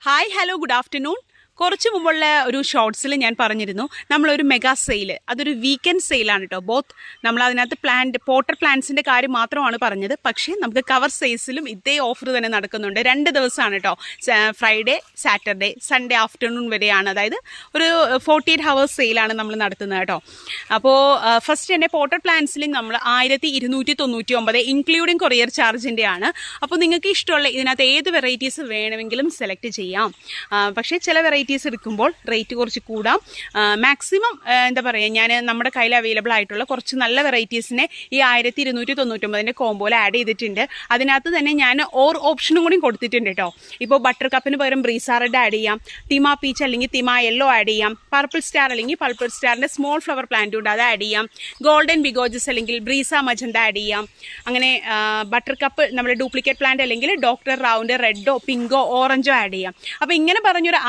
Hi hello good afternoon. കുറച്ച് മുമ്പുള്ള ഒരു ഷോർട്സിൽ ഞാൻ പറഞ്ഞിരുന്നു നമ്മളൊരു മെഗാ സെയിൽ, അതൊരു വീക്കെൻഡ് സെയിലാണ് കേട്ടോ. ബോത്ത് നമ്മൾ അതിനകത്ത് പോട്ടർ പ്ലാന്റ്സിൻ്റെ കാര്യം മാത്രമാണ് പറഞ്ഞത്. പക്ഷേ നമുക്ക് കവർ സൈസിലും ഇതേ ഓഫർ തന്നെ നടക്കുന്നുണ്ട്. 2 ദിവസമാണ് കേട്ടോ, ഫ്രൈഡേ, സാറ്റർഡേ, സൺഡേ ആഫ്റ്റർനൂൺ വരെയാണ്. അതായത് ഒരു 48 hours സെയിലാണ് നമ്മൾ നടത്തുന്നത് കേട്ടോ. അപ്പോൾ ഫസ്റ്റ് തന്നെ പോട്ടർ പ്ലാന്റ്സിൽ നമ്മൾ 1299 ഇൻക്ലൂഡിങ് കൊറിയർ ചാർജിൻ്റെ ആണ്. അപ്പോൾ നിങ്ങൾക്ക് ഇഷ്ടമുള്ള ഇതിനകത്ത് ഏത് വെറൈറ്റീസ് വേണമെങ്കിലും സെലക്ട് ചെയ്യാം. പക്ഷേ ചില വെറൈറ്റീസ് എടുക്കുമ്പോൾ റേറ്റ് കുറച്ച് കൂടാം. മാക്സിമം എന്താ പറയുക, ഞാൻ നമ്മുടെ കയ്യിൽ അവൈലബിൾ ആയിട്ടുള്ള കുറച്ച് നല്ല വെറൈറ്റീസിനെ ഈ 1299 കോംബോയിൽ ആഡ് ചെയ്തിട്ടുണ്ട്. അതിനകത്ത് തന്നെ ഞാൻ ഓപ്ഷനും കൂടി കൊടുത്തിട്ടുണ്ട് കേട്ടോ. ഇപ്പോൾ ബട്ടർ കപ്പിന് പകരം ബ്രീസ റെഡ് ആഡ് ചെയ്യാം, തിമ പീച്ച് അല്ലെങ്കിൽ തിമ യെല്ലോ ആഡ് ചെയ്യാം, പർപ്പിൾ സ്റ്റാർ അല്ലെങ്കിൽ പർപ്പിൾ സ്റ്റാറിൻ്റെ സ്മോൾ ഫ്ലവർ പ്ലാന്റ് ഉണ്ട്, അത് ആഡ് ചെയ്യാം, ഗോൾഡൻ ബിഗോജസ് അല്ലെങ്കിൽ ബ്രീസ മജന്ത ആഡ് ചെയ്യാം. അങ്ങനെ ബട്ടർ കപ്പ് നമ്മുടെ ഡ്യൂപ്ലിക്കേറ്റ് പ്ലാന്റ് അല്ലെങ്കിൽ ഡോക്ടർ റൗണ്ട് റെഡോ പിങ്കോ ഓറഞ്ചോ ആഡ് ചെയ്യാം. അപ്പോൾ ഇങ്ങനെ പറഞ്ഞൊരു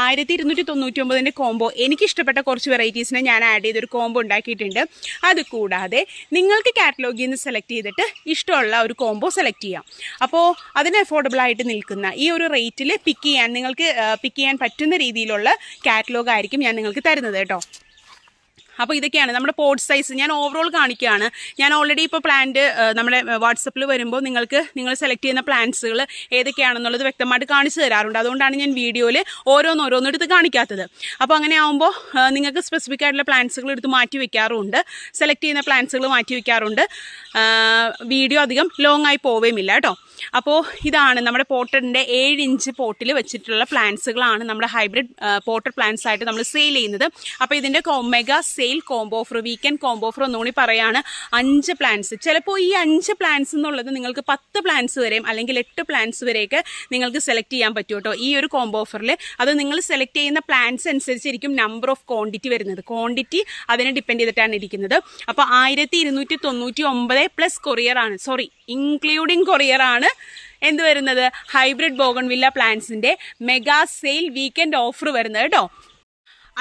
1299 കോംബോ എനിക്ക് ഇഷ്ടപ്പെട്ട കുറച്ച് വെറൈറ്റീസിനെ ഞാൻ ആഡ് ചെയ്തൊരു കോംബോ ഉണ്ടാക്കിയിട്ടുണ്ട്. അതുകൂടാതെ നിങ്ങൾക്ക് കാറ്റലോഗിൽ നിന്ന് സെലക്ട് ചെയ്തിട്ട് ഇഷ്ടമുള്ള ഒരു കോംബോ സെലക്ട് ചെയ്യാം. അപ്പോൾ അതിന് അഫോർഡബിൾ ആയിട്ട് നിൽക്കുന്ന ഈ ഒരു റേറ്റിൽ നിങ്ങൾക്ക് പിക്ക് ചെയ്യാൻ പറ്റുന്ന രീതിയിലുള്ള കാറ്റലോഗ് ആയിരിക്കും ഞാൻ നിങ്ങൾക്ക് തരുന്നത് കേട്ടോ. അപ്പോൾ ഇതൊക്കെയാണ് നമ്മുടെ പോട്ട് സൈസ്. ഞാൻ ഓവറോൾ കാണിക്കുകയാണ്. ഞാൻ ഓൾറെഡി ഇപ്പോൾ പ്ലാന്റ് നമ്മുടെ വാട്സപ്പിൽ വരുമ്പോൾ നിങ്ങൾ സെലക്ട് ചെയ്യുന്ന പ്ലാന്റ്സുകൾ ഏതൊക്കെയാണെന്നുള്ളത് വ്യക്തമായിട്ട് കാണിച്ചു തരാറുണ്ട്. അതുകൊണ്ടാണ് ഞാൻ വീഡിയോയിൽ ഓരോന്നെടുത്ത് കാണിക്കാത്തത്. അപ്പോൾ അങ്ങനെ ആകുമ്പോൾ നിങ്ങൾക്ക് സ്പെസിഫിക് ആയിട്ടുള്ള പ്ലാന്റ്സുകൾ എടുത്ത് മാറ്റി വയ്ക്കാറുണ്ട്, സെലക്ട് ചെയ്യുന്ന പ്ലാന്റ്സുകൾ മാറ്റി വയ്ക്കാറുണ്ട്. വീഡിയോ അധികം ലോങ് ആയി പോവുകയുമില്ല കേട്ടോ. അപ്പോൾ ഇതാണ് നമ്മുടെ പോട്ടറിൻ്റെ 7 ഇഞ്ച് പോട്ടിൽ വെച്ചിട്ടുള്ള പ്ലാന്റ്സുകളാണ് നമ്മുടെ ഹൈബ്രിഡ് പോട്ടർ പ്ലാന്റ്സ് ആയിട്ട് നമ്മൾ സെയിൽ ചെയ്യുന്നത്. അപ്പോൾ ഇതിൻ്റെ mega sale combo offer, weekend combo offer ഒന്നുകൂടി പറയുകയാണ്. 5 പ്ലാന്റ്സ്. ചിലപ്പോൾ ഈ 5 പ്ലാന്റ്സ് എന്നുള്ളത് നിങ്ങൾക്ക് 10 പ്ലാന്റ്സ് വരെയും അല്ലെങ്കിൽ 8 പ്ലാന്റ്സ് വരെയൊക്കെ നിങ്ങൾക്ക് സെലക്ട് ചെയ്യാൻ പറ്റും കേട്ടോ ഈ ഒരു കോംബോ ഓഫറിൽ. അത് നിങ്ങൾ സെലക്ട് ചെയ്യുന്ന പ്ലാന്റ്സ് അനുസരിച്ചിരിക്കും നമ്പർ ഓഫ് ക്വാണ്ടിറ്റി വരുന്നത്. ക്വാണ്ടിറ്റി അതിനെ ഡിപ്പെൻഡ് ചെയ്തിട്ടാണ് ഇരിക്കുന്നത്. അപ്പോൾ 1299 പ്ലസ് കൊറിയർ ആണ്, സോറി ഇൻക്ലൂഡിങ് കൊറിയർ ആണ് എന്ത് വരുന്നത്, ഹൈബ്രിഡ് ബോഗൺവില്ല പ്ലാന്റ്സിൻ്റെ മെഗാ സെയിൽ വീക്കെൻഡ് ഓഫർ വരുന്നത് കേട്ടോ.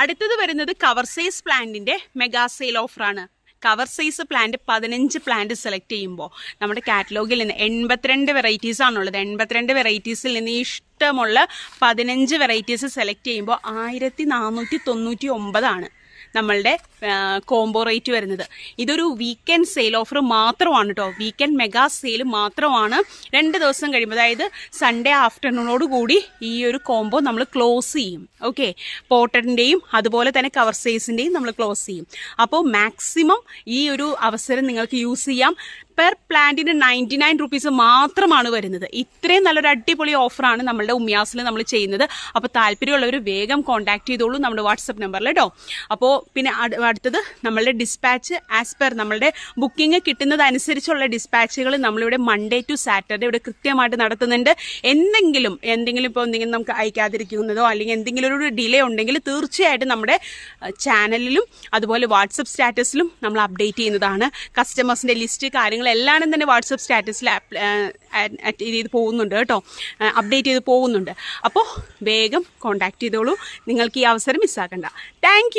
അടുത്തത് വരുന്നത് കവർ സൈസ് പ്ലാന്റിൻ്റെ മെഗാ സെയിൽ ഓഫറാണ്. Cover size plant 15 plant select ചെയ്യുമ്പോൾ നമ്മുടെ കാറ്റലോഗിൽ നിന്ന് 82 വെറൈറ്റീസ് ആണുള്ളത്. 82 വെറൈറ്റീസിൽ നിന്ന് ഇഷ്ടമുള്ള 15 വെറൈറ്റീസ് സെലക്ട് ചെയ്യുമ്പോൾ 1499 ആണ് നമ്മളുടെ കോംബോ റേറ്റ് വരുന്നത്. ഇതൊരു വീക്കെൻഡ് സെയിൽ ഓഫർ മാത്രമാണ് കേട്ടോ. വീക്കെൻഡ് മെഗാ സെയിൽ മാത്രമാണ്. 2 ദിവസം കഴിയുമ്പോൾ, അതായത് സൺഡേ ആഫ്റ്റർനൂണോട് കൂടി ഈ ഒരു കോംബോ നമ്മൾ ക്ലോസ് ചെയ്യും. ഓക്കെ, പോട്ടറിൻ്റെയും അതുപോലെ തന്നെ കവർ സൈസിൻ്റെയും നമ്മൾ ക്ലോസ് ചെയ്യും. അപ്പോൾ മാക്സിമം ഈ ഒരു അവസരം നിങ്ങൾക്ക് യൂസ് ചെയ്യാം. പെർ പ്ലാന്റിന് 99 rupees മാത്രമാണ് വരുന്നത്. ഇത്രയും നല്ലൊരു അടിപൊളി ഓഫറാണ് നമ്മളുടെ ഉമ്യാസിൽ നമ്മൾ ചെയ്യുന്നത്. അപ്പോൾ താല്പര്യമുള്ളവർ വേഗം കോൺടാക്ട് ചെയ്തോളൂ നമ്മുടെ വാട്സപ്പ് നമ്പറിൽ കേട്ടോ. അപ്പോൾ പിന്നെ അടുത്തത് നമ്മളുടെ ഡിസ്പാച്ച് ആസ് പെർ നമ്മളുടെ ബുക്കിംഗ് കിട്ടുന്നതനുസരിച്ചുള്ള ഡിസ്പാച്ചുകൾ നമ്മളിവിടെ മൺഡേ ടു സാറ്റർഡേ ഇവിടെ കൃത്യമായിട്ട് നടത്തുന്നുണ്ട്. എന്തെങ്കിലും ഇപ്പോൾ നമുക്ക് അയക്കാതിരിക്കുന്നതോ അല്ലെങ്കിൽ എന്തെങ്കിലും ഒരു ഡിലേ ഉണ്ടെങ്കിൽ തീർച്ചയായിട്ടും നമ്മുടെ ചാനലിലും അതുപോലെ വാട്സപ്പ് സ്റ്റാറ്റസിലും നമ്മൾ അപ്ഡേറ്റ് ചെയ്യുന്നതാണ്. കസ്റ്റമേഴ്സിൻ്റെ ലിസ്റ്റ് കാര്യങ്ങൾ എല്ലാം തന്നെ വാട്സപ്പ് സ്റ്റാറ്റസിൽ ചെയ്ത് പോകുന്നുണ്ട് കേട്ടോ, അപ്ഡേറ്റ് ചെയ്ത് പോകുന്നുണ്ട്. അപ്പോൾ വേഗം കോൺടാക്ട് ചെയ്തോളൂ, നിങ്ങൾക്ക് ഈ അവസരം മിസ്സാക്കണ്ട. താങ്ക്